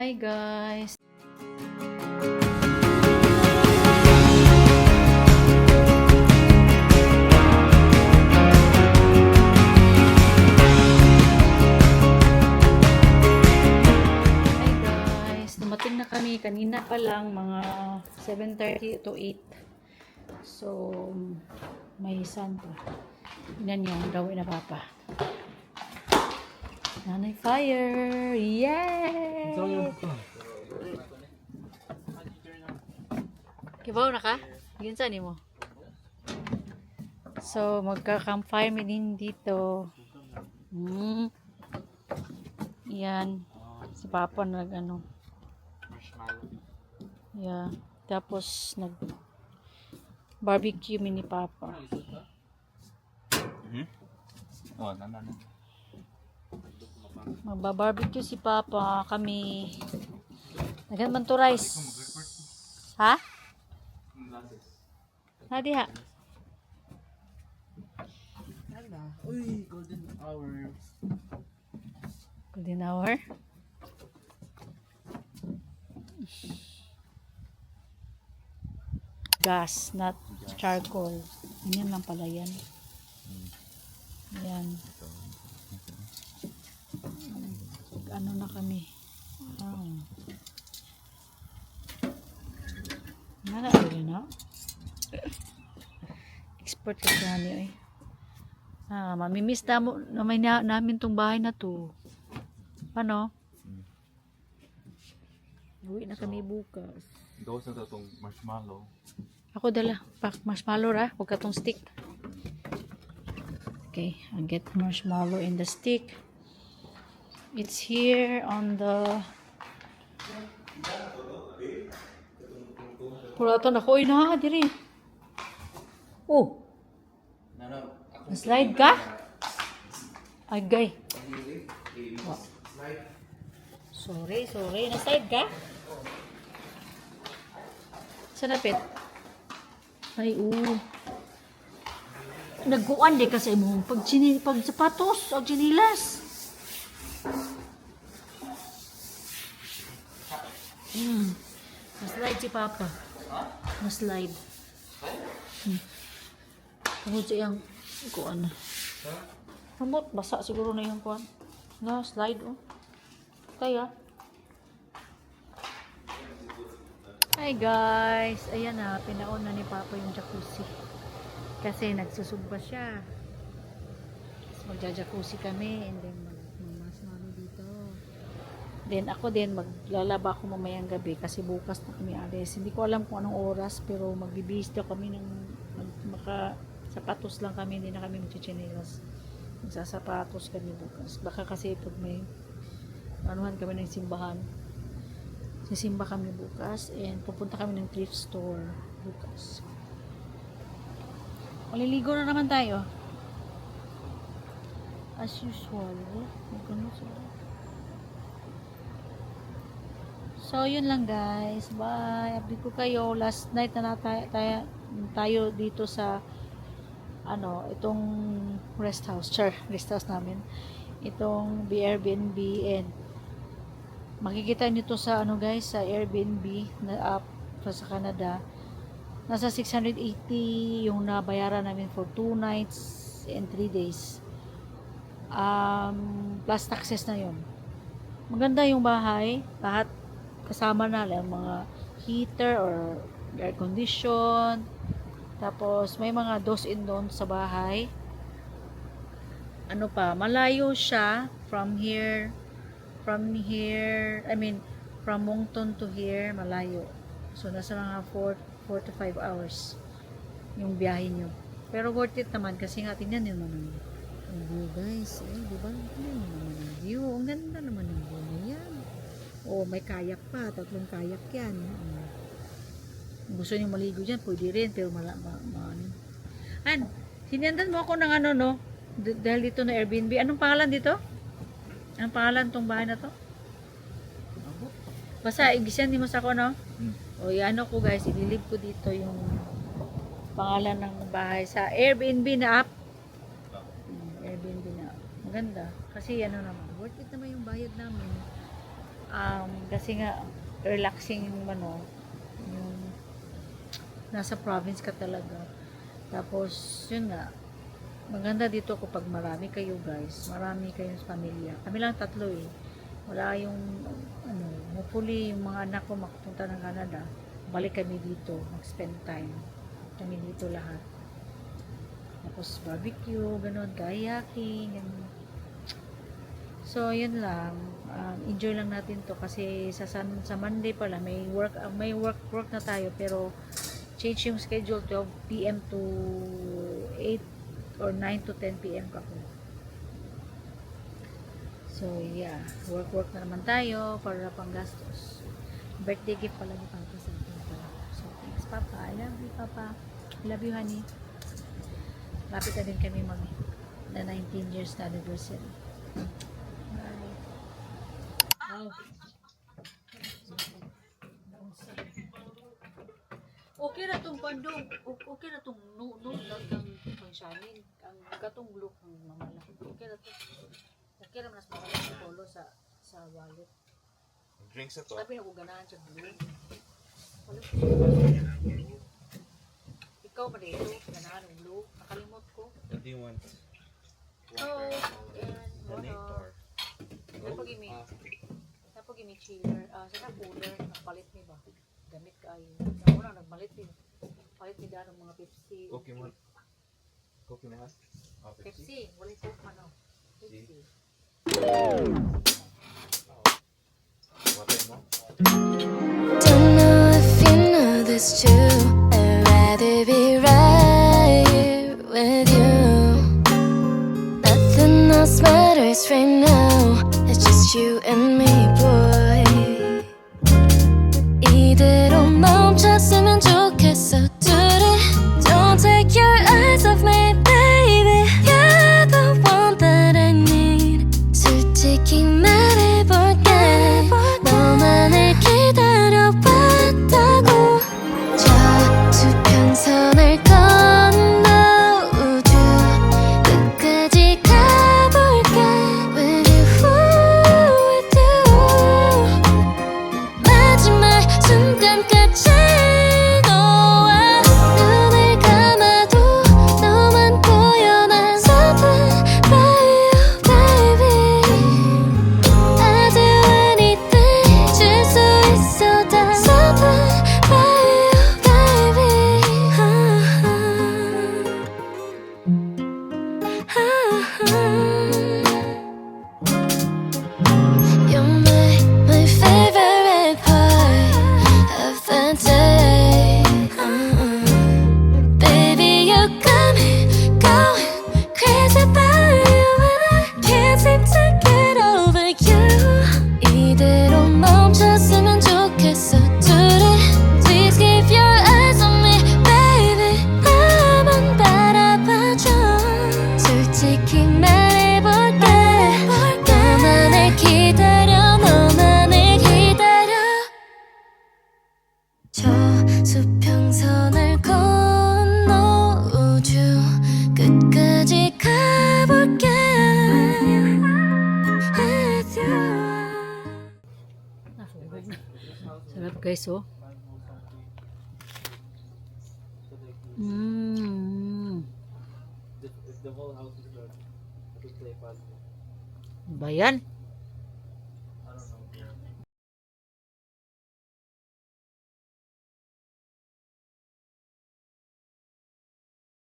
Hi guys. Hi guys. Dumating na kami kanina pa lang mga 7:30 to 8. So may sun pa. Tingnan niyo ang gawin na papa. Nanay fire! Yay! Kibaw na ka? Ginsa ni mo? So, magka-campfire mi din dito. Yan. Si Papa nag-ano. Yeah. Tapos, nag-barbecue mi ni Papa. Oh, nana. Magba-barbecue si Papa. Kami. Naghan to rice. Ha? Hadi ha. Uy, golden hour. Golden hour. Gas, not charcoal. Ganyan lang pala yan. Yan. Ano na kami. Rin na. Export ka siya niyo eh. Mamimiss namin tong bahay na to. Ano? Uwi na kami bukas. Ikaw sa itong marshmallow. Ako dala. Pack marshmallow ra. Huwag ka tong stick. Okay. I'll get marshmallow in the stick. It's here on the... Puratan ako. Uy na. Diri. Oh. Slide ka? Agay. Oh. Sorry. Na-slide ka? Sanapit? Ay, nagkuan di kasi mo pag sapatos o chinilas. Na-slide si Papa. Na-slide. Tungkol sa iyang kuan na. Kamot, basa siguro na yung kuan. Na-slide oh. Kaya. Hi guys. Ayan na, pinaon na ni Papa yung jacuzzi. Kasi nagsusugba siya. Tapos magja-jacuzzi kami and then magmamas mami dito. Then ako din maglalaba ako mamayang gabi kasi bukas na kami alis. Hindi ko alam kung anong oras pero magbibihis daw kami ng sapatos lang kami, hindi na kami magchichinelas. Magsasapatos kami bukas. Baka kasi pag may anuhan kami ng simbahan. Sisimba kami bukas and pupunta kami ng thrift store bukas. Maliligo na naman tayo. As usual. So, yun lang guys. Bye. Update ko kayo. Last night na tayo dito sa itong rest house. Rest house namin. Itong Airbnb and makikita nyo to sa guys, sa Airbnb na app sa Canada. Nasa 680 yung nabayaran namin for 2 nights and 3 days. Plus taxes na yun. Maganda yung bahay. Lahat kasama na lang mga heater or air condition. Tapos may mga dos in don sa bahay. Malayo siya from Moncton to here, malayo. So, nasa mga 4 to 5 hours yung biyahe nyo. Pero worth it naman kasi nga, tingnan nyo naman ang view guys. Diba? Tingnan nyo naman ang view. Ang ganda naman ang view na yan. May kayak pa. 3 kayak yan. Gusto nyo maligo dyan, pwede rin. Pero sinendan mo ako ng dahil dito na Airbnb. Anong pangalan dito? Anong pangalan tong bahay na to? Basta, igisan mo sa ako, no? O, ko guys, ililib ko dito yung pangalan ng bahay sa Airbnb na app. Airbnb na app. Maganda. Kasi naman, worth it naman yung bayad namin. Kasi nga, relaxing yung ano, yung nasa province ka talaga. Tapos, yun nga, maganda dito kapag marami kayo guys, marami kayong pamilya. Kami lang tatlo eh. Wala yung, ano, hopefully yung mga anak ko makapunta ng Canada, balik kami dito, mag-spend time. Kami dito lahat. Tapos barbecue, ganun, kayaking, ganun. So, yun lang. Enjoy lang natin to kasi sa Monday pala may work na tayo pero change yung schedule 12 PM to 8 or 9 to 10 PM kako. So, yeah. Work na naman tayo para pang gastos. Birthday gift pala ni Papa sa akin. So, thanks Papa. I love you Papa. I love you honey. Lapit na din kami na 19 years na anniversary. Bye. Oh. Okay na tong pandong. Okay na tong no lang kang pang-shining. Ang katong look ng mamala. Okay na to. Okay na mas marami sa polo sa wallet. Drinks na to. Sabi na ko ganahan siya blue. Ikaw ba dito? Ganahan ng blue? Nakalimot ko. What do you want? Coke and water. Napag-imi chiller. Sana cooler. Nagpalit ni ba? Gamit kayo. Una nagpalit din. Palit ni Danong mga Pepsi. Okay mo. Coke na ha? Pepsi. Wala yung Coke ano. Pepsi. Water mo? Don't know if you know this too. I'd rather be right here with you. Nothing else matters right now. It's just you and me, boy. 이대로 멈췄으면 좋겠어, 둘이. Don't take your eyes off me, baby. You're the one that I need. 솔직히 말해볼게. 너만을 기다려봤다고. 저 수평선을 건너 우주 끝까지 가볼게. With you, with you. 마지막 순간까지 너와 눈을 감아도 너만 보여. 난 something by you, baby. I do anything 줄 수 있어 다 something by you, baby. You're my favorite part of the day. Baby, you got me going crazy about you, and I can't seem to get over you. 이대로 멈췄으면 좋겠어, 둘이. Please keep your eyes on me, baby. 나만 바라봐줘. 솔직히 말해볼게. 너만을 기다려, 너만을 기다려. 저 수평선을 건너 우주 끝까지 가볼게. With you. Nasunog na. Sarap guys oh. If the whole house is dark, I could play puzzle. Ba yan?